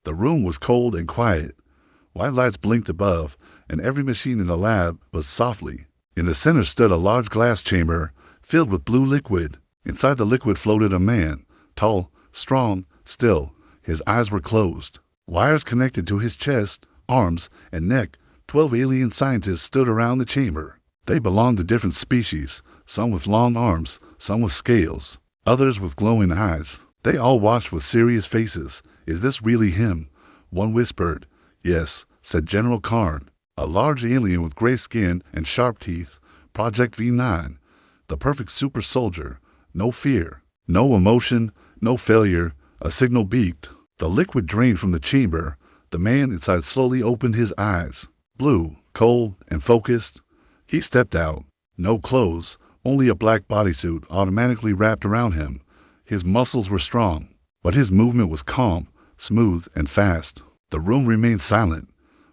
The room was cold and quiet. White lights blinked above, and every machine in the lab buzzed softly. In the center stood a large glass chamber filled with blue liquid. Inside the liquid floated a man, tall, strong, still. His eyes were closed. Wires connected to his chest, arms, and neck. 12 alien scientists stood around the chamber. They belonged to different species, some with long arms, some with scales, others with glowing eyes. They all watched with serious faces. "Is this really him?" one whispered. "Yes," said General Karn, a large alien with gray skin and sharp teeth. Project V9, the perfect super soldier. No fear, no emotion, no failure. A signal beeped. The liquid drained from the chamber. The man inside slowly opened his eyes. Blue, cold, and focused. He stepped out. No clothes, only a black bodysuit automatically wrapped around him. His muscles were strong, but his movement was calm, smooth, and fast. The room remained silent.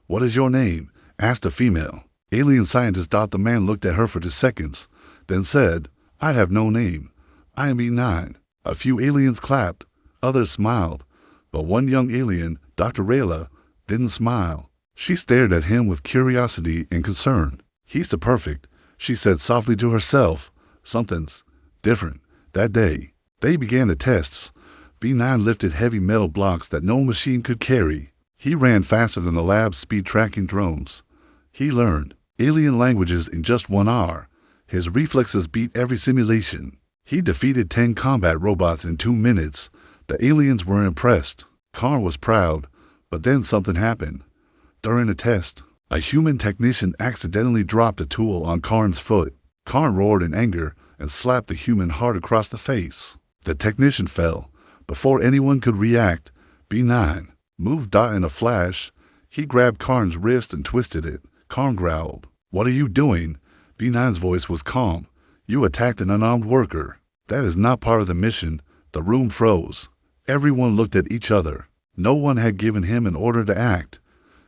"What is your name?" asked a female. Alien scientist thought the man looked at her for 2 seconds, then said, "I have no name. I am E9. A few aliens clapped. Others smiled. But one young alien, Dr. Rayla, didn't smile. She stared at him with curiosity and concern. "He's the perfect," she said softly to herself. "Something's different." That day, they began the tests. V9 lifted heavy metal blocks that no machine could carry. He ran faster than the lab's speed-tracking drones. He learned alien languages in just 1 hour. His reflexes beat every simulation. He defeated 10 combat robots in 2 minutes. The aliens were impressed. Karn was proud, but then something happened. During a test, a human technician accidentally dropped a tool on Karn's foot. Karn roared in anger and slapped the human hard across the face. The technician fell. Before anyone could react, B9 moved in a flash. He grabbed Karn's wrist and twisted it. Karn growled. "What are you doing?" B9's voice was calm. "You attacked an unarmed worker. That is not part of the mission." The room froze. Everyone looked at each other. No one had given him an order to act.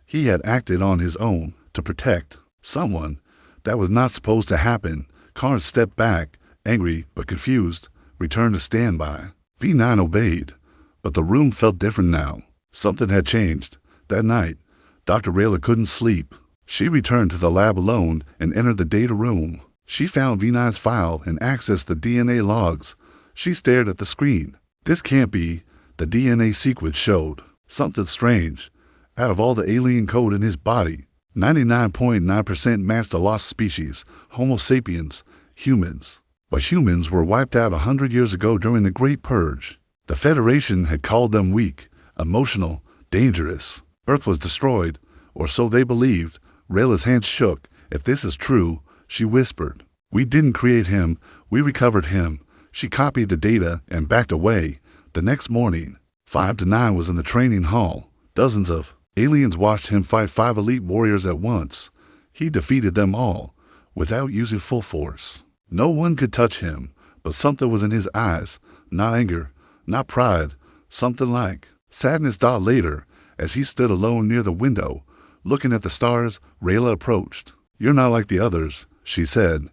He had acted on his own, to protect someone. That was not supposed to happen. Karn stepped back, angry but confused, returned to standby. V9 obeyed, but the room felt different now. Something had changed. That night, Dr. Rayla couldn't sleep. She returned to the lab alone and entered the data room. She found V9's file and accessed the DNA logs. She stared at the screen. "This can't be," the DNA sequence showed. "Something strange. Out of all the alien code in his body, 99.9% matched a lost species, Homo sapiens, humans. But humans were wiped out 100 years ago during the Great Purge. The Federation had called them weak, emotional, dangerous. Earth was destroyed, or so they believed." Rayla's hands shook. "If this is true," she whispered, "we didn't create him, we recovered him." She copied the data and backed away. The next morning, 5 to 9 was in the training hall. Dozens of aliens watched him fight 5 elite warriors at once. He defeated them all, without using full force. No one could touch him, but something was in his eyes. Not anger, not pride, something like sadness. Later, as he stood alone near the window, looking at the stars, Rayla approached. "You're not like the others," she said.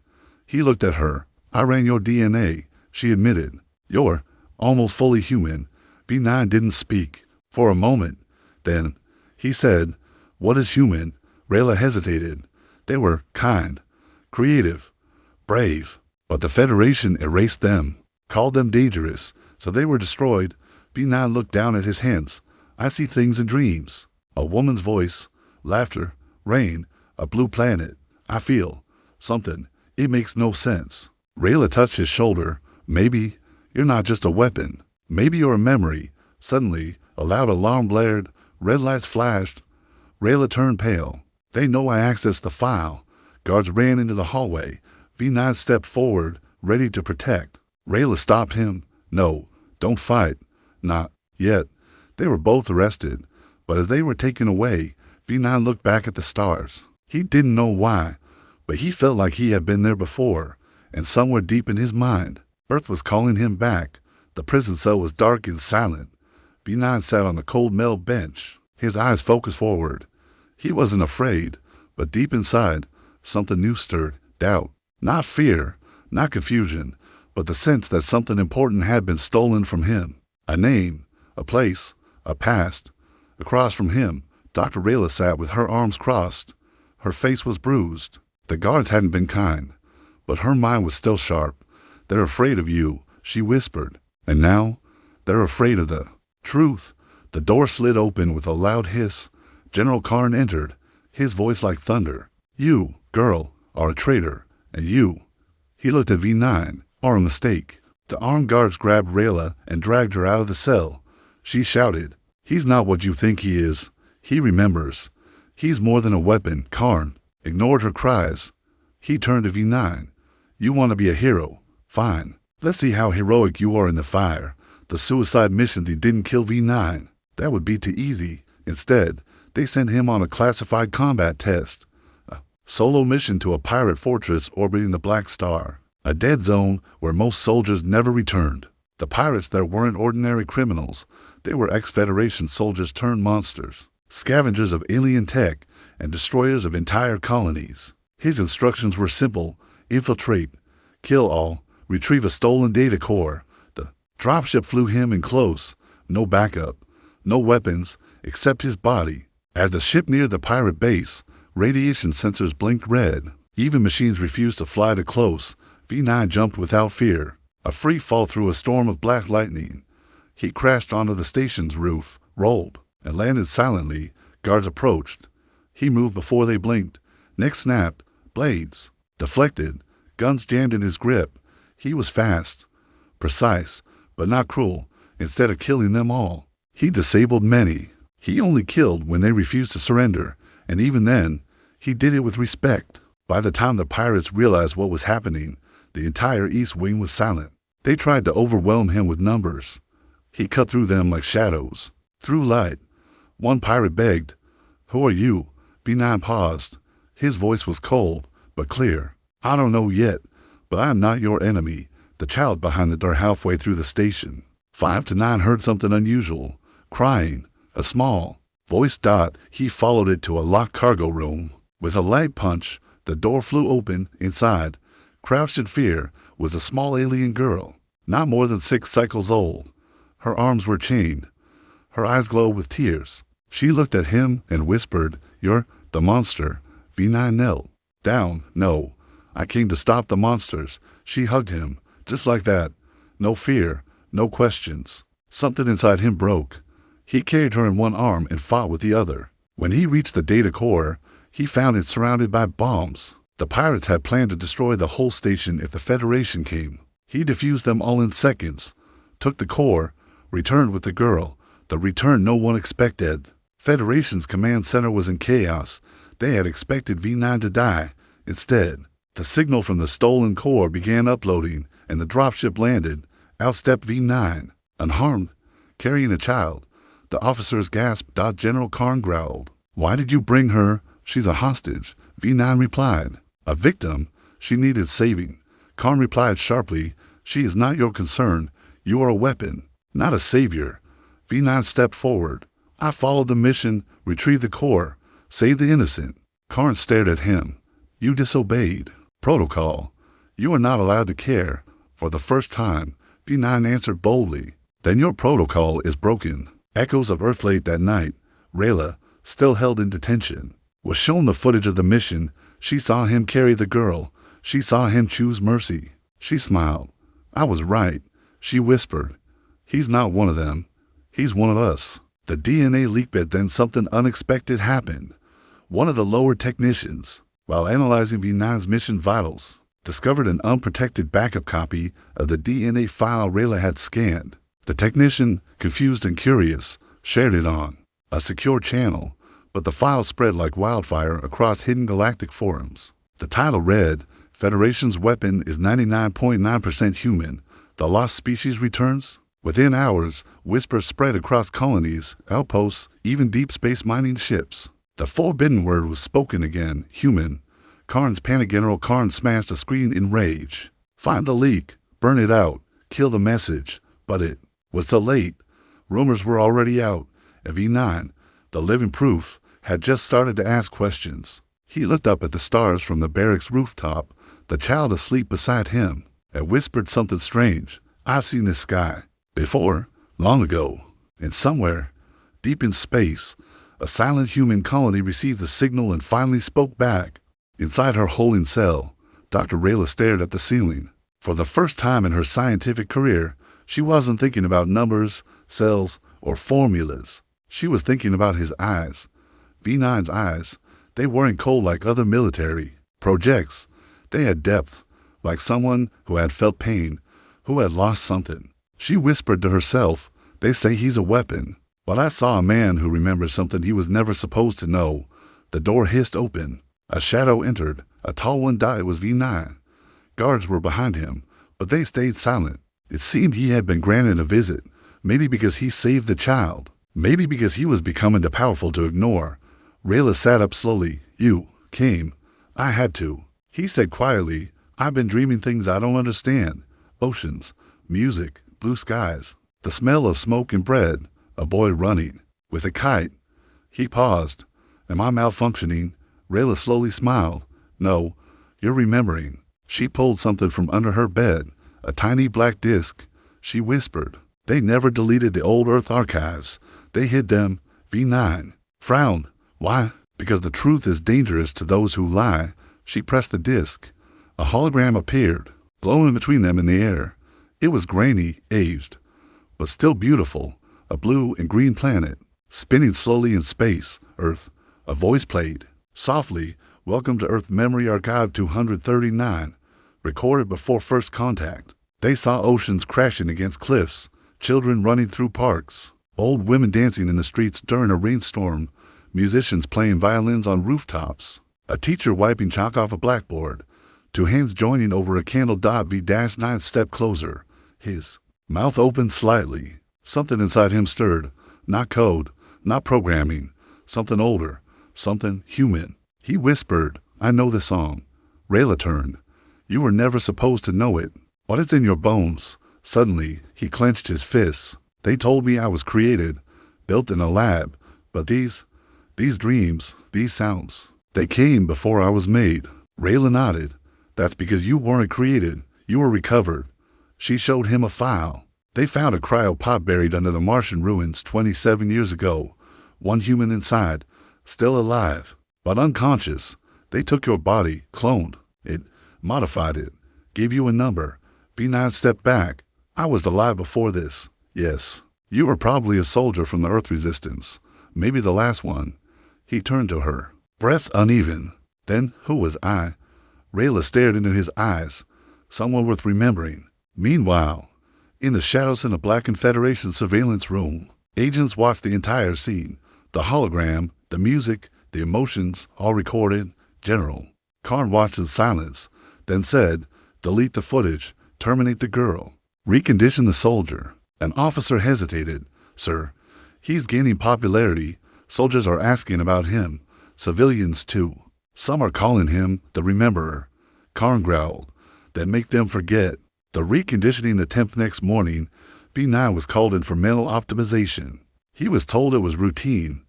He looked at her. "I ran your DNA," she admitted. "You're almost fully human." V9 didn't speak for a moment. Then he said, "What is human?" Rayla hesitated. "They were kind, creative, brave, but the Federation erased them, called them dangerous, so they were destroyed." V9 looked down at his hands. "I see things in dreams." A woman's voice, laughter, rain, a blue planet. "I feel something. It makes no sense." Rayla touched his shoulder. "Maybe you're not just a weapon. Maybe you're a memory." Suddenly, a loud alarm blared. Red lights flashed. Rayla turned pale. "They know I accessed the file." Guards ran into the hallway. V9 stepped forward, ready to protect. Rayla stopped him. "No, don't fight. Not yet." They were both arrested, but as they were taken away, V9 looked back at the stars. He didn't know why, but he felt like he had been there before, and somewhere deep in his mind, Earth was calling him back. The prison cell was dark and silent. V9 sat on the cold metal bench, his eyes focused forward. He wasn't afraid, but deep inside, something new stirred. Doubt. Not fear, not confusion, but the sense that something important had been stolen from him. A name, a place, a past, Across from him, Dr. Rayla sat with her arms crossed. Her face was bruised. The guards hadn't been kind, but her mind was still sharp. "They're afraid of you," she whispered. "And now, they're afraid of the truth." The door slid open with a loud hiss. General Karn entered, his voice like thunder. "You, girl, are a traitor, and you." He looked at V9, "are a mistake." The armed guards grabbed Rayla and dragged her out of the cell. She shouted, "He's not what you think he is. He remembers. He's more than a weapon." Karn ignored her cries. He turned to V9. "You want to be a hero? Fine. Let's see how heroic you are in the fire." The suicide missions, he didn't kill V9. That would be too easy. Instead, they sent him on a classified combat test. A solo mission to a pirate fortress orbiting the Black Star. A dead zone where most soldiers never returned. The pirates there weren't ordinary criminals. They were ex-Federation soldiers turned monsters. Scavengers of alien tech and destroyers of entire colonies. His instructions were simple: infiltrate, kill all, retrieve a stolen data core. The dropship flew him in close. No backup. No weapons, except his body. As the ship neared the pirate base, radiation sensors blinked red. Even machines refused to fly too close. V9 jumped without fear. A free fall through a storm of black lightning. He crashed onto the station's roof, rolled, and landed silently. Guards approached. He moved before they blinked. Neck snapped. Blades deflected. Guns jammed in his grip. He was fast, precise, but not cruel. Instead of killing them all, he disabled many. He only killed when they refused to surrender, and even then, he did it with respect. By the time the pirates realized what was happening, the entire East Wing was silent. They tried to overwhelm him with numbers. He cut through them like shadows, through light. One pirate begged, "Who are you?" V9 paused. His voice was cold, but clear. "I don't know yet, but I am not your enemy." The child behind the door halfway through the station. 5 to 9 heard something unusual. Crying. A small voice. He followed it to a locked cargo room. With a light punch, the door flew open. Inside, crouched in fear, was a small alien girl, not more than 6 cycles old. Her arms were chained. Her eyes glowed with tears. She looked at him and whispered, "You're the monster." V9 knelt down. "No, I came to stop the monsters." She hugged him, just like that. No fear, no questions. Something inside him broke. He carried her in one arm and fought with the other. When he reached the data core, he found it surrounded by bombs. The pirates had planned to destroy the whole station if the Federation came. He defused them all in seconds, took the core, returned with the girl, the return no one expected. Federation's command center was in chaos. They had expected V9 to die. Instead, the signal from the stolen core began uploading, and the dropship landed. Out stepped V9, unharmed, carrying a child. The officers gasped. General Karn growled, "Why did you bring her?" "She's a hostage," V9 replied. "A victim? She needed saving." Karn replied sharply, "She is not your concern. You are a weapon, not a savior." V9 stepped forward. "I followed the mission, retrieved the core, saved the innocent." Karn stared at him. "You disobeyed protocol. You are not allowed to care." For the first time, V9 answered boldly, "Then your protocol is broken." Echoes of Earth. Late that night, Rayla, still held in detention, was shown the footage of the mission. She saw him carry the girl. She saw him choose mercy. She smiled. "I was right," she whispered. "He's not one of them. He's one of us." The DNA leaked, but then something unexpected happened. One of the lower technicians, while analyzing V9's mission vitals, discovered an unprotected backup copy of the DNA file Rayla had scanned. The technician, confused and curious, shared it on a secure channel, but the file spread like wildfire across hidden galactic forums. The title read, "Federation's weapon is 99.9% human. The lost species returns." Within hours, whispers spread across colonies, outposts, even deep space mining ships. The forbidden word was spoken again, human. Karn's panic. General Karn smashed the screen in rage. "Find the leak, burn it out, kill the message." But it was too late. Rumors were already out, and V9, the living proof, had just started to ask questions. He looked up at the stars from the barracks rooftop, the child asleep beside him, and whispered something strange. "I've seen this sky before, long ago, and somewhere Deep in space, a silent human colony received the signal and finally spoke back. Inside her holding cell, Dr. Rayla stared at the ceiling. For the first time in her scientific career, she wasn't thinking about numbers, cells, or formulas. She was thinking about his eyes. V9's eyes. They weren't cold like other military projects. They had depth, like someone who had felt pain, who had lost something. She whispered to herself, "They say he's a weapon." But I saw a man who remembered something he was never supposed to know. The door hissed open. A shadow entered. A tall one died. It was V9. Guards were behind him, but they stayed silent. It seemed he had been granted a visit, maybe because he saved the child, maybe because he was becoming too powerful to ignore. Rayla sat up slowly. "You came. I had to." He said quietly, "I've been dreaming things I don't understand. Oceans, music, blue skies, the smell of smoke and bread, a boy running with a kite." He paused. "Am I malfunctioning?" Rayla slowly smiled. "No, you're remembering." She pulled something from under her bed, a tiny black disc. She whispered, "They never deleted the old Earth archives. They hid them." V9 frowned. "Why?" "Because the truth is dangerous to those who lie." She pressed the disc. A hologram appeared, glowing between them in the air. It was grainy, aged, but still beautiful. A blue and green planet, spinning slowly in space. Earth. A voice played. Softly, "Welcome to Earth Memory Archive 239. Recorded before first contact." They saw oceans crashing against cliffs, children running through parks, old women dancing in the streets during a rainstorm, musicians playing violins on rooftops, a teacher wiping chalk off a blackboard, two hands joining over a candle dot. V-9 stepped closer. His mouth opened slightly. Something inside him stirred. Not code, not programming. Something older, something human. He whispered, "I know this song." Rayla turned. "You were never supposed to know it. What is in your bones?" Suddenly, he clenched his fists. "They told me I was created, built in a lab, but these dreams, these sounds, they came before I was made." Rayla nodded. "That's because you weren't created. You were recovered." She showed him a file. They found a cryopod buried under the Martian ruins 27 years ago. One human inside, still alive, but unconscious. They took your body, cloned it, modified it, gave you a number. V9 stepped back. "I was alive before this." "Yes. You were probably a soldier from the Earth Resistance. Maybe the last one." He turned to her, breath uneven. "Then who was I?" Rayla stared into his eyes. "Someone worth remembering." Meanwhile, in the shadows in the Blackened Federation surveillance room, agents watched the entire scene. The hologram, the music, the emotions, all recorded. General Karn watched in silence, then said, "Delete the footage, terminate the girl, recondition the soldier." An officer hesitated. "Sir, he's gaining popularity. Soldiers are asking about him. Civilians too. Some are calling him the Rememberer." Karn growled, "Then make them forget." The reconditioning attempt next morning, V9 was called in for mental optimization. He was told it was routine.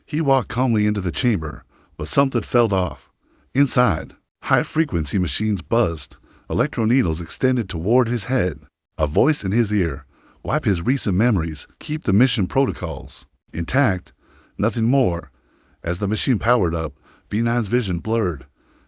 He walked calmly into the chamber, but something felt off. Inside, high-frequency machines buzzed. Electroneedles extended toward his head. A voice in his ear. "Wipe his recent memories. Keep the mission protocols intact. Nothing more." As the machine powered up, V9's vision blurred.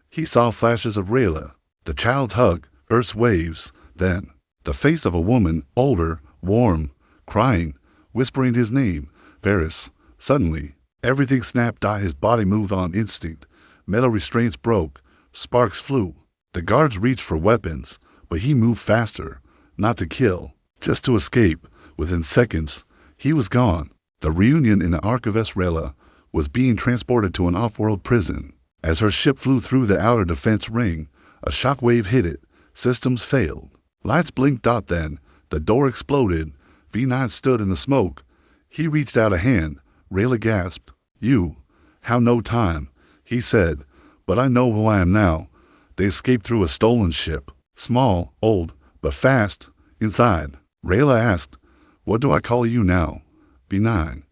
He saw flashes of Rayla, the child's hug, Earth's waves. Then, the face of a woman, older, warm, crying, whispering his name, Varys. Suddenly, everything snapped. His body moved on instinct. Metal restraints broke. Sparks flew. The guards reached for weapons, but he moved faster. Not to kill, just to escape. Within seconds, he was gone. The reunion in the Archivist Rayla was being transported to an off-world prison. As her ship flew through the outer defense ring, a shockwave hit it. Systems failed. Lights blinked out. Then the door exploded. V9 stood in the smoke. He reached out a hand. Rayla gasped. "You. How no time," he said. "But I know who I am now." They escaped through a stolen ship. Small, old, but fast. Inside, Rayla asked, "What do I call you now?" V9.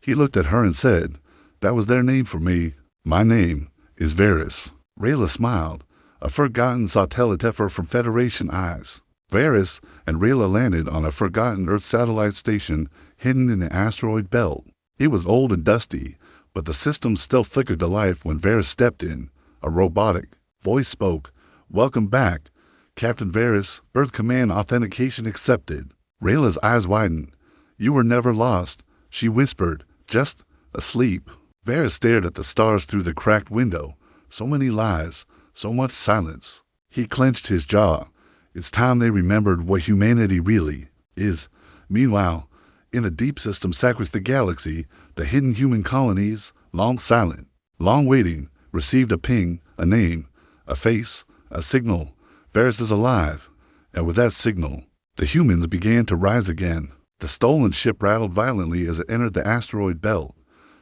He looked at her and said, "That was their name for me. My name is Varys." Rayla smiled. A forgotten satellite from Federation eyes. Varys and Rayla landed on a forgotten Earth satellite station hidden in the asteroid belt. It was old and dusty, but the system still flickered to life when Varys stepped in. A robotic voice spoke. "Welcome back, Captain Varys. Earth Command authentication accepted." Rayla's eyes widened. "You were never lost," she whispered. "Just asleep." Varys stared at the stars through the cracked window. So many lies, so much silence. He clenched his jaw. It's time they remembered what humanity really is. Meanwhile, in the deep system across the galaxy, the hidden human colonies, long silent, long waiting, received a ping, a name, a face, a signal. Varys is alive. And with that signal, the humans began to rise again. The stolen ship rattled violently as it entered the asteroid belt.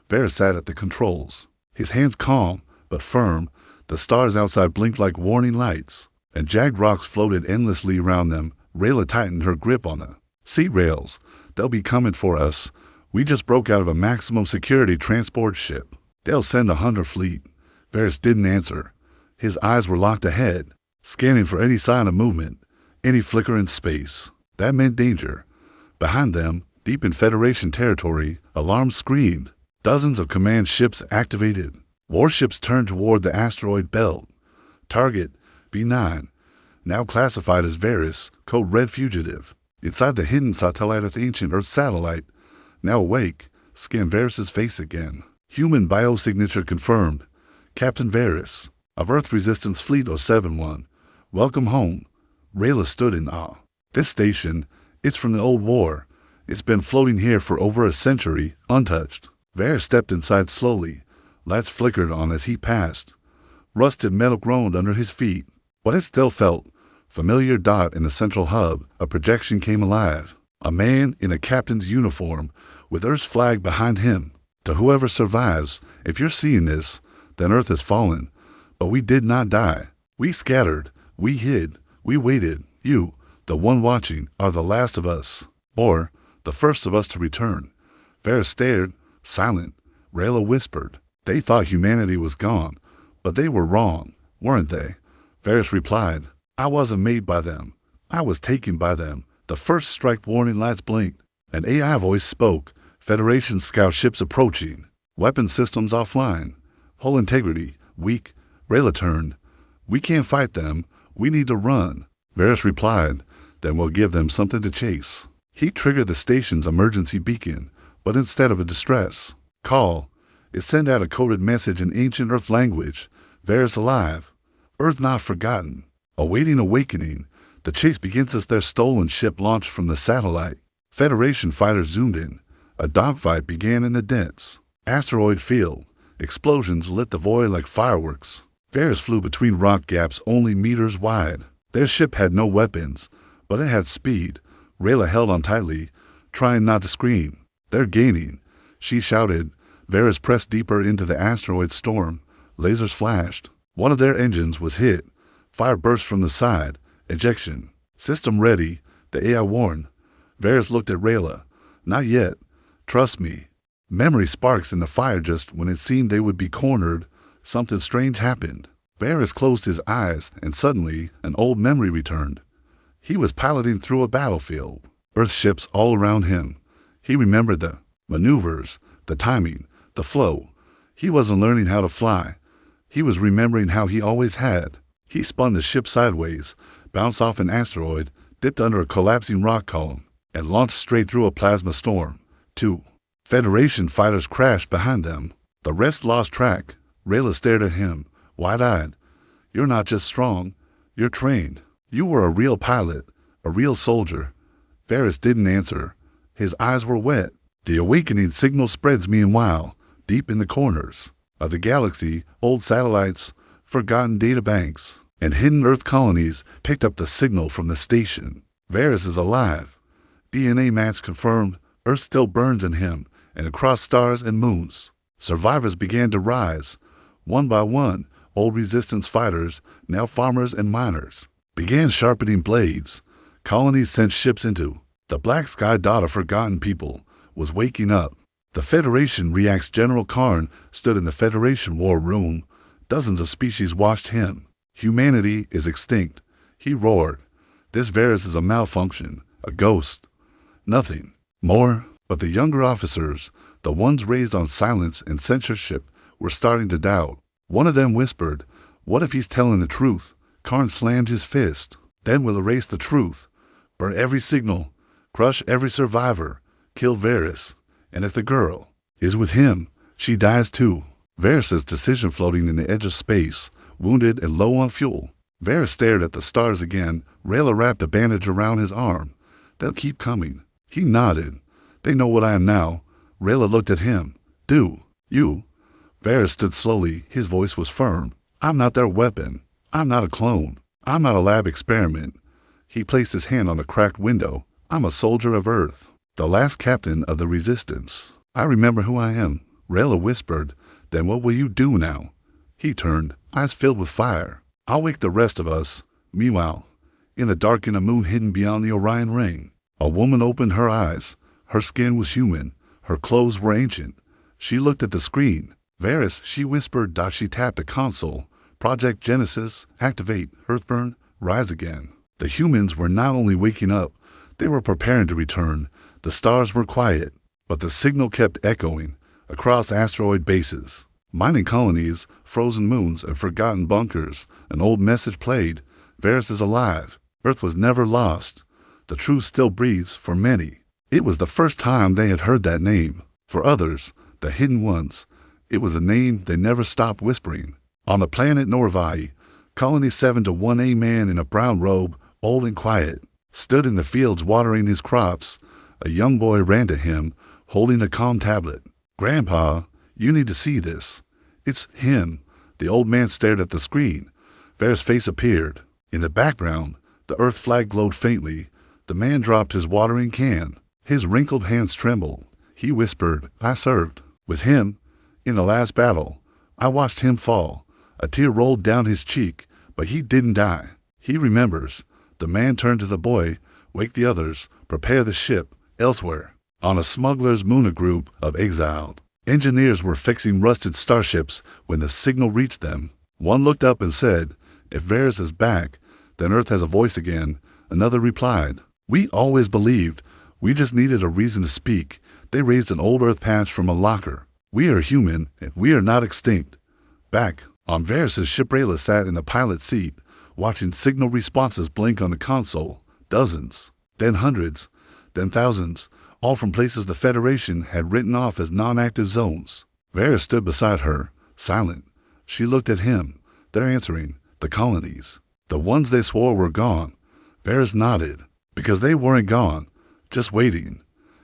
Varys sat at the controls, his hands calm but firm. The stars outside blinked like warning lights, and jagged rocks floated endlessly around them. Rayla tightened her grip on the seat rails. "They'll be coming for us. We just broke out of a maximum security transport ship. They'll send a hunter fleet." Varys didn't answer. His eyes were locked ahead, scanning for any sign of movement, any flicker in space. That meant danger. Behind them, deep in Federation territory, alarms screamed. Dozens of command ships activated. Warships turned toward the asteroid belt. Target, V9, now classified as Varys, code Red Fugitive. Inside the hidden satellite of the ancient Earth satellite, now awake, scanned Varys' face again. Human biosignature confirmed. Captain Varys, of Earth Resistance Fleet 071. Welcome home. Rayla stood in awe. This station, it's from the old war. It's been floating here for over a century, untouched. Varys stepped inside slowly. Lights flickered on as he passed. Rusted metal groaned under his feet. But it still felt familiar. Dot in the central hub, a projection came alive. A man in a captain's uniform, with Earth's flag behind him. To whoever survives, if you're seeing this, then Earth has fallen. But we did not die. We scattered. We hid. We waited. You, the one watching, are the last of us. Or the first of us to return. Varys stared, silent. Rayla whispered. They thought humanity was gone, but they were wrong, weren't they? Varys replied, I wasn't made by them. I was taken by them. The first strike warning lights blinked. An AI voice spoke. Federation scout ships approaching. Weapon systems offline. Hull integrity weak. Rayla turned. We can't fight them. We need to run. Varys replied, then we'll give them something to chase. He triggered the station's emergency beacon, but instead of a distress call, it sent out a coded message in ancient Earth language. Varys alive. Earth not forgotten. Awaiting awakening. The chase begins as their stolen ship launched from the satellite. Federation fighters zoomed in. A dogfight began in the dense asteroid field. Explosions lit the void like fireworks. Varys flew between rock gaps only meters wide. Their ship had no weapons, but it had speed. Rayla held on tightly, trying not to scream. They're gaining, she shouted. Varys pressed deeper into the asteroid storm. Lasers flashed. One of their engines was hit. Fire burst from the side. Ejection. System ready, the AI warned. Varys looked at Rayla. Not yet. Trust me. Memory sparks in the fire just when it seemed they would be cornered. Something strange happened. Varys closed his eyes, and suddenly an old memory returned. He was piloting through a battlefield. Earth ships all around him. He remembered the maneuvers, the timing, the flow. He wasn't learning how to fly. He was remembering how he always had. He spun the ship sideways, bounced off an asteroid, dipped under a collapsing rock column, and launched straight through a plasma storm. 2. Federation fighters crashed behind them. The rest lost track. Rayla stared at him, wide-eyed. You're not just strong, you're trained. You were a real pilot, a real soldier. Varys didn't answer. His eyes were wet. The awakening signal spreads meanwhile, deep in the corners of the galaxy. Old satellites, forgotten databanks, and hidden Earth colonies picked up the signal from the station. Varys is alive. DNA match confirmed. Earth still burns in him, and across stars and moons. Survivors began to rise. One by one, old resistance fighters, now farmers and miners, began sharpening blades. Colonies sent ships into the black sky. Dot of forgotten people was waking up. The Federation reacts. General Karn stood in the Federation war room. Dozens of species watched him. Humanity is extinct, he roared. This Varys is a malfunction, a ghost. Nothing more. But the younger officers, The ones raised on silence and censorship were starting to doubt. One of them whispered, "What if he's telling the truth?" Karn slammed his fist. "Then we'll erase the truth, burn every signal, crush every survivor, kill Varys. And if the girl is with him, she dies too." Varys' decision floating in the edge of space, wounded and low on fuel. Varys stared at the stars again. Rayla wrapped a bandage around his arm. "They'll keep coming." He nodded. "They know what I am now." Rayla looked at him. "Do you?" Varys stood slowly. His voice was firm. "I'm not their weapon. I'm not a clone. I'm not a lab experiment." He placed his hand on the cracked window. "I'm a soldier of Earth, the last captain of the Resistance. I remember who I am." Rayla whispered, "Then what will you do now?" He turned, eyes filled with fire. "I'll wake the rest of us." Meanwhile, in the dark in a moon hidden beyond the Orion ring, a woman opened her eyes. Her skin was human. Her clothes were ancient. She looked at the screen. "Varys," she whispered. She tapped a console. "Project Genesis, activate, Earthburn, rise again." The humans were not only waking up, they were preparing to return. The stars were quiet, but the signal kept echoing across asteroid bases, mining colonies, frozen moons, and forgotten bunkers. An old message played: "Varys is alive. Earth was never lost. The truth still breathes for many." It was the first time they had heard that name. For others, the hidden ones, it was a name they never stopped whispering. On the planet Norvai, Colony 7-1, a man in a brown robe, old and quiet, stood in the fields watering his crops. A young boy ran to him, holding a calm tablet. "Grandpa, you need to see this." "It's him." The old man stared at the screen. Varys' face appeared. In the background, the Earth flag glowed faintly. The man dropped his watering can. His wrinkled hands trembled. He whispered, "I served with him in the last battle. I watched him fall." A tear rolled down his cheek, "But he didn't die. He remembers." The man turned to the boy. "Wake the others. Prepare the ship. Elsewhere." On a smuggler's moon, a group of exiled engineers were fixing rusted starships when the signal reached them. One looked up and said, "If Varys is back, then Earth has a voice again." Another replied, "We always believed. We just needed a reason to speak." They raised an old Earth patch from a locker. "We are human, and we are not extinct." Back on Varys' ship, Rayla sat in the pilot's seat, watching signal responses blink on the console. Dozens, then hundreds, then thousands, all from places the Federation had written off as non-active zones. Varys stood beside her, silent. She looked at him. "They're answering. The colonies. The ones they swore were gone." Varys nodded. "Because they weren't gone. Just waiting."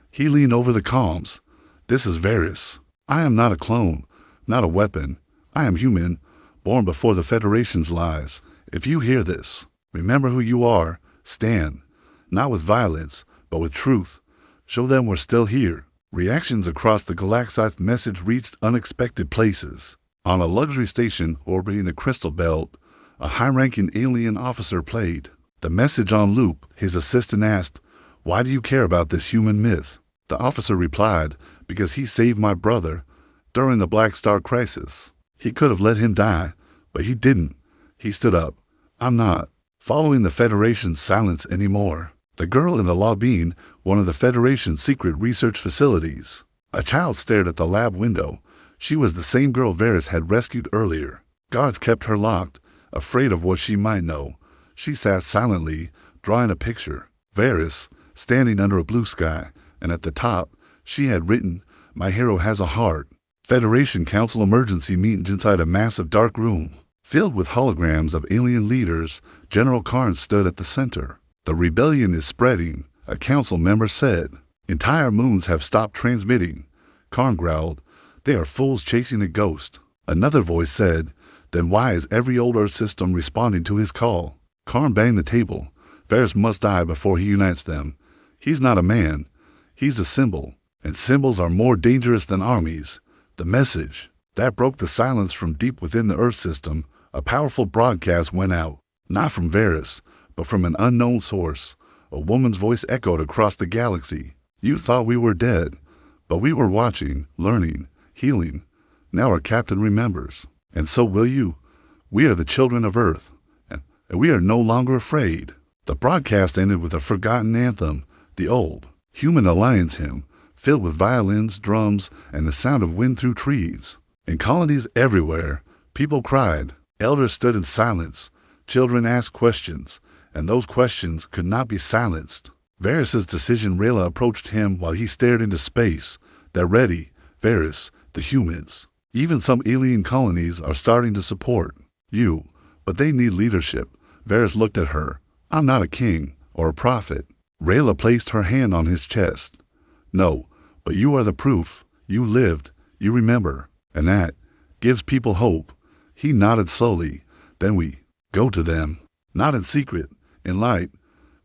He leaned over the comms. "This is Varys. I am not a clone, not a weapon. I am human, born before the Federation's lies. If you hear this, remember who you are. Stand, not with violence, but with truth. Show them we're still here." Reactions across the galaxy's message reached unexpected places. On a luxury station orbiting the Crystal Belt, a high-ranking alien officer played the message on loop. His assistant asked, "Why do you care about this human myth?" The officer replied, "Because he saved my brother during the Black Star crisis. He could have let him die, but he didn't." He stood up. "I'm not following the Federation's silence anymore." The girl in the lobby, one of the Federation's secret research facilities. A child stared at the lab window. She was the same girl Varys had rescued earlier. Guards kept her locked, afraid of what she might know. She sat silently, drawing a picture. Varys, standing under a blue sky, and at the top, she had written, "My hero has a heart." Federation Council emergency meetings inside a massive dark room. Filled with holograms of alien leaders, General Karn stood at the center. "The rebellion is spreading," a council member said. "Entire moons have stopped transmitting." Karn growled, "They are fools chasing a ghost." Another voice said, "Then why is every old Earth system responding to his call?" Karn banged the table. "Varys must die before he unites them. He's not a man. He's a symbol, and symbols are more dangerous than armies." The message that broke the silence from deep within the Earth system. A powerful broadcast went out, not from Varys, but from an unknown source. A woman's voice echoed across the galaxy. "You thought we were dead, but we were watching, learning, healing. Now our captain remembers, and so will you. We are the children of Earth, and we are no longer afraid." The broadcast ended with a forgotten anthem, the old human alliance hymn, filled with violins, drums, and the sound of wind through trees. In colonies everywhere, people cried, elders stood in silence, children asked questions, and those questions could not be silenced. Varys' decision. Rayla approached him while he stared into space. They're ready, Varys, the humans. Even some alien colonies are starting to support you, but they need leadership. Varys looked at her. I'm not a king or a prophet. Rayla placed her hand on his chest. No, but you are the proof. You lived, you remember, and that gives people hope. He nodded slowly. Then we go to them. Not in secret, in light.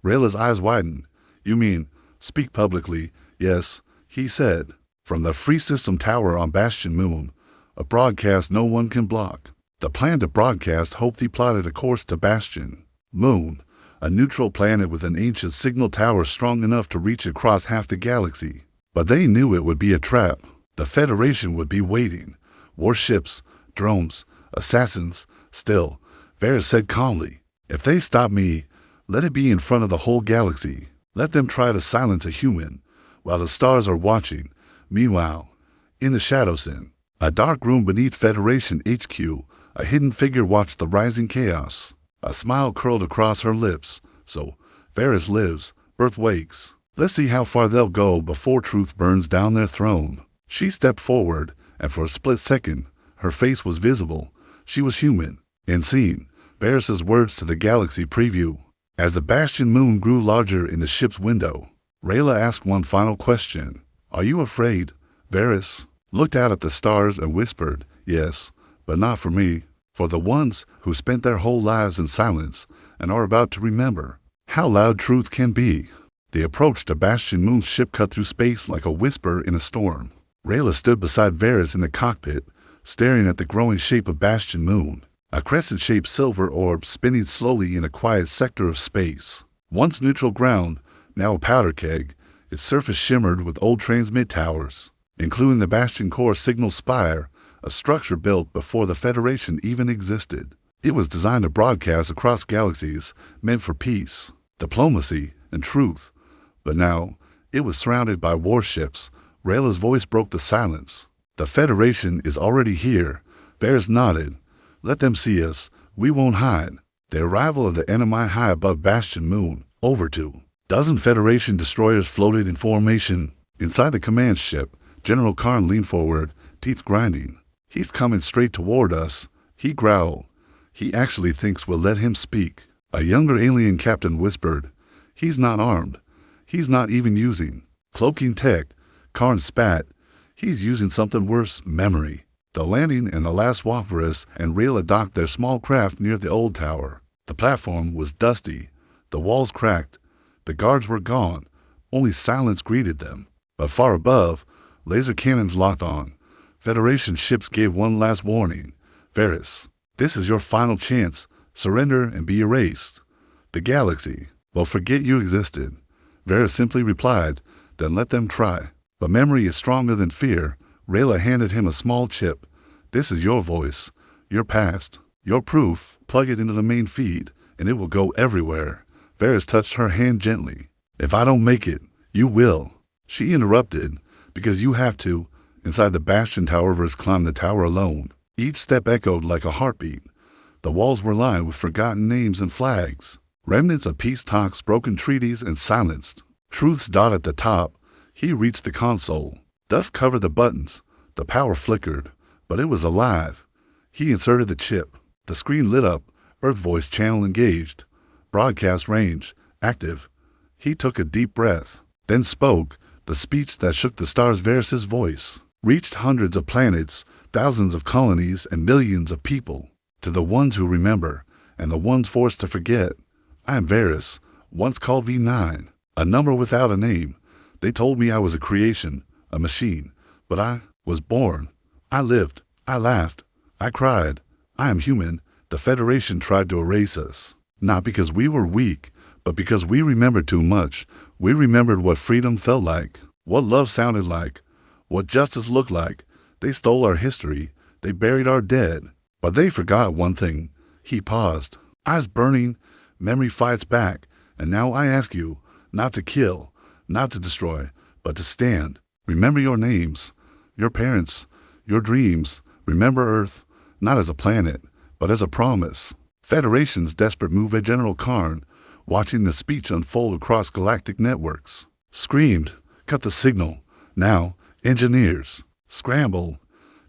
Rayla's eyes widened. You mean, speak publicly? Yes, he said. From the Free System Tower on Bastion Moon, a broadcast no one can block. The plan to broadcast hopefully plotted a course to Bastion Moon, a neutral planet with an ancient signal tower strong enough to reach across half the galaxy. But they knew it would be a trap. The Federation would be waiting. Warships, drones, assassins. Still, Varys said calmly, if they stop me, let it be in front of the whole galaxy. Let them try to silence a human, while the stars are watching. Meanwhile, in the shadows in a dark room beneath Federation HQ, a hidden figure watched the rising chaos. A smile curled across her lips. So, Varys lives, Earth wakes. Let's see how far they'll go before truth burns down their throne. She stepped forward, and for a split second, her face was visible. She was human, and seen. Varys' words to the galaxy preview. As the Bastion Moon grew larger in the ship's window, Rayla asked one final question. Are you afraid? Varys looked out at the stars and whispered, yes, but not for me. For the ones who spent their whole lives in silence and are about to remember how loud truth can be. The approach to Bastion Moon's ship cut through space like a whisper in a storm. Rayla stood beside Varys in the cockpit, staring at the growing shape of Bastion Moon, a crescent-shaped silver orb spinning slowly in a quiet sector of space. Once neutral ground, now a powder keg, its surface shimmered with old transmit towers, including the Bastion Core Signal Spire, a structure built before the Federation even existed. It was designed to broadcast across galaxies, meant for peace, diplomacy, and truth. But now, it was surrounded by warships. Rayla's voice broke the silence. The Federation is already here. Varys nodded. Let them see us. We won't hide. The arrival of the enemy high above Bastion Moon. Over 2 dozen Federation destroyers floated in formation. Inside the command ship, General Karn leaned forward, teeth grinding. He's coming straight toward us, he growled. He actually thinks we'll let him speak. A younger alien captain whispered. He's not armed. He's not even using cloaking tech. Karn spat. He's using something worse, memory. The landing and the last Waffrus and Rayla docked their small craft near the old tower. The platform was dusty. The walls cracked. The guards were gone. Only silence greeted them. But far above, laser cannons locked on. Federation ships gave one last warning. Varys, this is your final chance. Surrender and be erased. The galaxy will forget you existed. Varys simply replied, then let them try. But memory is stronger than fear. Rayla handed him a small chip. This is your voice, your past, your proof. Plug it into the main feed, and it will go everywhere. Varys touched her hand gently. If I don't make it, you will. She interrupted. Because you have to. Inside the Bastion Tower, Varys climbed the tower alone. Each step echoed like a heartbeat. The walls were lined with forgotten names and flags. Remnants of peace talks, broken treaties, and silenced. Truth's dot at the top. He reached the console. Dust covered the buttons. The power flickered, but it was alive. He inserted the chip. The screen lit up. Earth voice channel engaged. Broadcast range active. He took a deep breath, then spoke. The speech that shook the stars. Varys' voice reached hundreds of planets, thousands of colonies, and millions of people. To the ones who remember, and the ones forced to forget. I am Varys, once called V9, a number without a name. They told me I was a creation, a machine, but I was born. I lived, I laughed, I cried. I am human. The Federation tried to erase us, not because we were weak, but because we remembered too much. We remembered what freedom felt like, what love sounded like, what justice looked like. They stole our history. They buried our dead. But they forgot one thing. He paused, eyes burning. Memory fights back. And now I ask you, not to kill, not to destroy, but to stand. Remember your names, your parents, your dreams. Remember Earth, not as a planet, but as a promise. Federation's desperate move at General Karn, watching the speech unfold across galactic networks, screamed, "Cut the signal! Now, engineers! Scramble!"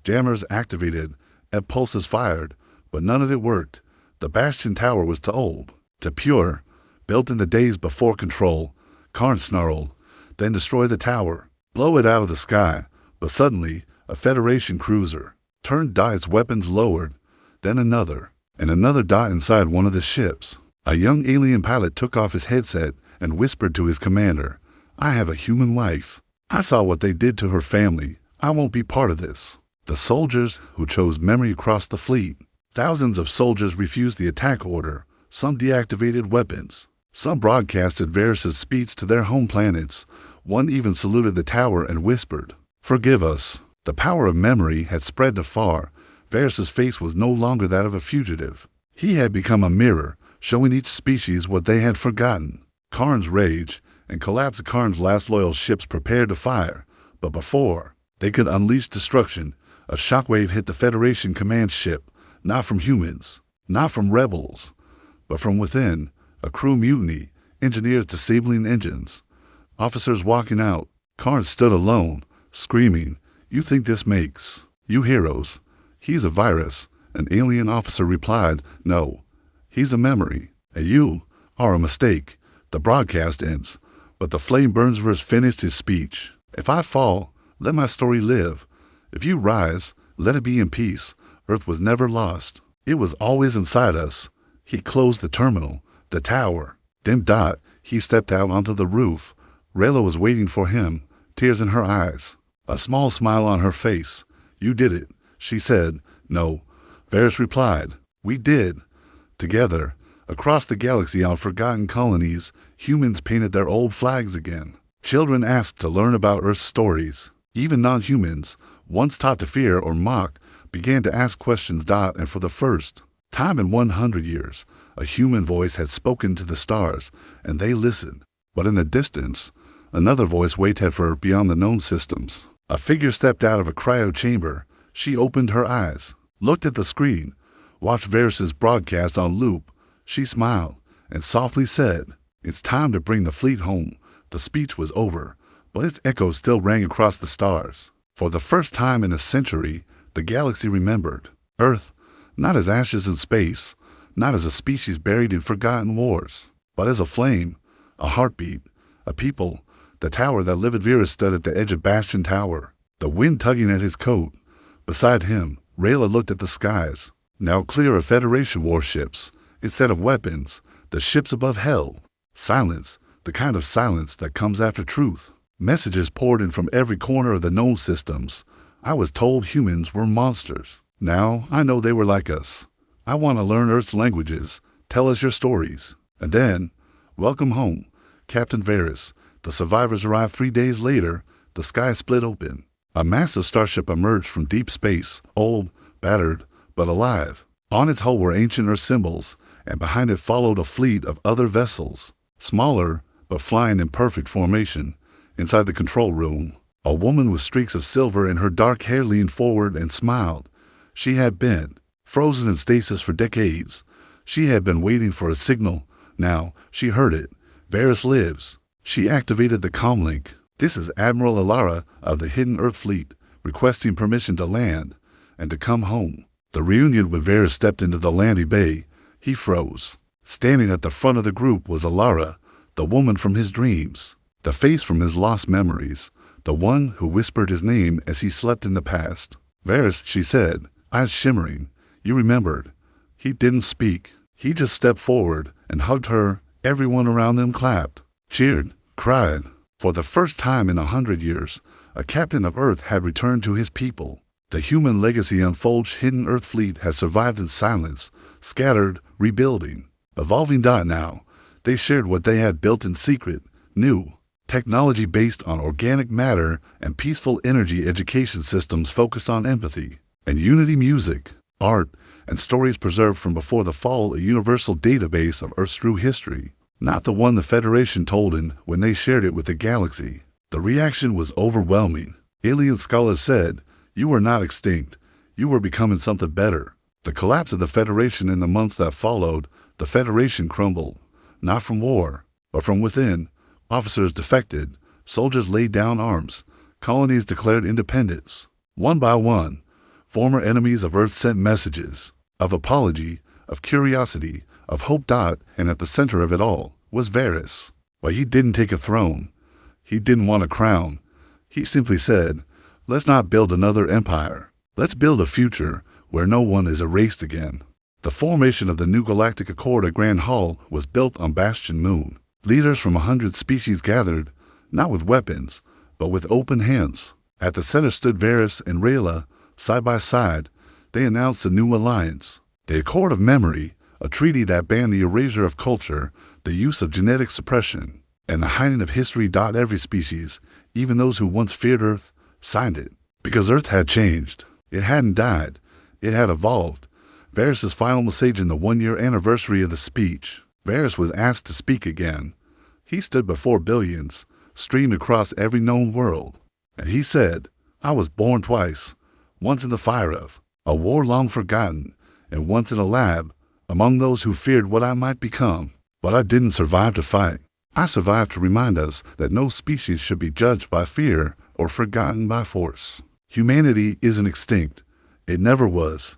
Jammers activated, and pulses fired, but none of it worked. The Bastion Tower was too old, too pure, built in the days before control. Karn snarled, "Then destroy the tower. Blow it out of the sky." But suddenly, a Federation cruiser turned dot, its weapons lowered, then another, and another dot inside one of the ships. A young alien pilot took off his headset and whispered to his commander, "I have a human wife. I saw what they did to her family. I won't be part of this." The soldiers who chose memory across the fleet. Thousands of soldiers refused the attack order. Some deactivated weapons. Some broadcasted Varys' speech to their home planets. One even saluted the tower and whispered, "Forgive us." The power of memory had spread too far. Varys' face was no longer that of a fugitive. He had become a mirror, showing each species what they had forgotten. Karn's rage and collapse of Karn's last loyal ships prepared to fire. But before they could unleash destruction, a shockwave hit the Federation command ship, not from humans, not from rebels, but from within. A crew mutiny, engineers disabling engines, officers walking out. Karn stood alone, screaming, "You think this makes you heroes? He's a virus." An alien officer replied, "No, he's a memory, and you are a mistake." The broadcast ends, but the flame burns. Verse finished his speech. "If I fall, let my story live. If you rise, let it be in peace." Earth was never lost. It was always inside us. He closed the terminal, the tower. Dim dot, he stepped out onto the roof. Rayla was waiting for him, tears in her eyes, a small smile on her face. "You did it," she said. "No," Varys replied. "We did." Together, across the galaxy on forgotten colonies, humans painted their old flags again. Children asked to learn about Earth's stories. Even non-humans, once taught to fear or mock, began to ask questions. And for the first time in 100 years, a human voice had spoken to the stars, and they listened. But in the distance, another voice waited for her beyond the known systems. A figure stepped out of a cryo chamber. She opened her eyes, looked at the screen, watched Varys' broadcast on loop. She smiled and softly said, "It's time to bring the fleet home." The speech was over, but its echo still rang across the stars. For the first time in a century, the galaxy remembered Earth, not as ashes in space, not as a species buried in forgotten wars, but as a flame, a heartbeat, a people. The tower that livid Varys stood at the edge of Bastion Tower, the wind tugging at his coat. Beside him, Rayla looked at the skies, now clear of Federation warships. Instead of weapons, the ships above held silence, the kind of silence that comes after truth. Messages poured in from every corner of the known systems. "I was told humans were monsters. Now I know they were like us. I want to learn Earth's languages. Tell us your stories." And then, "Welcome home, Captain Varys." The survivors arrived 3 days later. The sky split open. A massive starship emerged from deep space, old, battered, but alive. On its hull were ancient Earth symbols, and behind it followed a fleet of other vessels, smaller, but flying in perfect formation. Inside the control room, a woman with streaks of silver in her dark hair leaned forward and smiled. She had been frozen in stasis for decades. She had been waiting for a signal. Now she heard it. "Varys lives." She activated the comlink. "This is Admiral Alara of the Hidden Earth Fleet, requesting permission to land and to come home." The reunion when Varys stepped into the landing bay, he froze. Standing at the front of the group was Alara, the woman from his dreams, the face from his lost memories, the one who whispered his name as he slept in the past. "Varys," she said, eyes shimmering. "You remembered." He didn't speak. He just stepped forward and hugged her. Everyone around them clapped, cheered, cried. For the first time in 100 years, a captain of Earth had returned to his people. The human legacy unfolds. Hidden Earth Fleet has survived in silence, scattered, rebuilding, evolving. Now, they shared what they had built in secret, new technology based on organic matter and peaceful energy education systems focused on empathy and unity. Music, art, and stories preserved from before the fall, a universal database of Earth's true history, not the one the Federation told in when they shared it with the galaxy. The reaction was overwhelming. Alien scholars said, "You were not extinct. You were becoming something better." The collapse of the Federation in the months that followed, the Federation crumbled, not from war, but from within. Officers defected, soldiers laid down arms, colonies declared independence. One by one, former enemies of Earth sent messages of apology, of curiosity, of hope. And at the center of it all was Varys. But he didn't take a throne. He didn't want a crown. He simply said, "Let's not build another empire. Let's build a future where no one is erased again." The formation of the new Galactic Accord at Grand Hall was built on Bastion Moon. Leaders from 100 species gathered, not with weapons, but with open hands. At the center stood Varys and Rayla, side by side. They announced a new alliance, the Accord of Memory, a treaty that banned the erasure of culture, the use of genetic suppression, and the hiding of history. Every species, even those who once feared Earth, signed it. Because Earth had changed. It hadn't died. It had evolved. Varys' final message in the one-year anniversary of the speech. Varys was asked to speak again. He stood before billions, streamed across every known world. And he said, "I was born twice, once in the fire of a war long forgotten, and once in a lab, among those who feared what I might become. But I didn't survive to fight. I survived to remind us that no species should be judged by fear or forgotten by force. Humanity isn't extinct. It never was.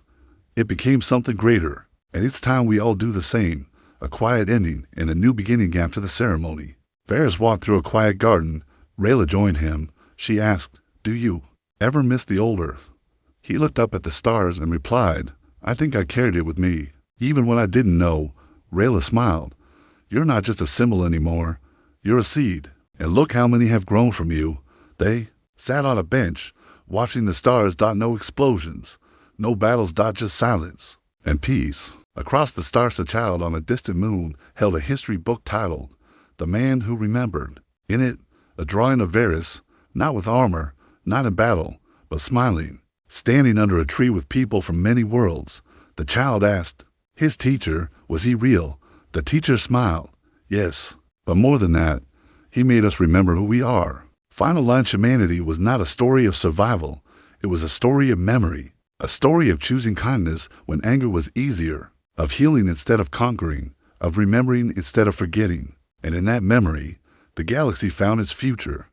It became something greater, and it's time we all do the same." A quiet ending and a new beginning after the ceremony. Varys walked through a quiet garden. Rayla joined him. She asked, "Do you ever miss the old Earth?" He looked up at the stars and replied, "I think I carried it with me, even when I didn't know." Rayla smiled. "You're not just a symbol anymore. You're a seed, and look how many have grown from you." They sat on a bench, watching the stars. No explosions, no battles. Just silence and peace. Across the stars, a child on a distant moon held a history book titled, "The Man Who Remembered." In it, a drawing of Varys, not with armor, not in battle, but smiling, standing under a tree with people from many worlds. The child asked, "His teacher, was he real?" The teacher smiled. "Yes, but more than that, he made us remember who we are." Final Lunch Humanity was not a story of survival. It was a story of memory, a story of choosing kindness when anger was easier, of healing instead of conquering, of remembering instead of forgetting. And in that memory, the galaxy found its future.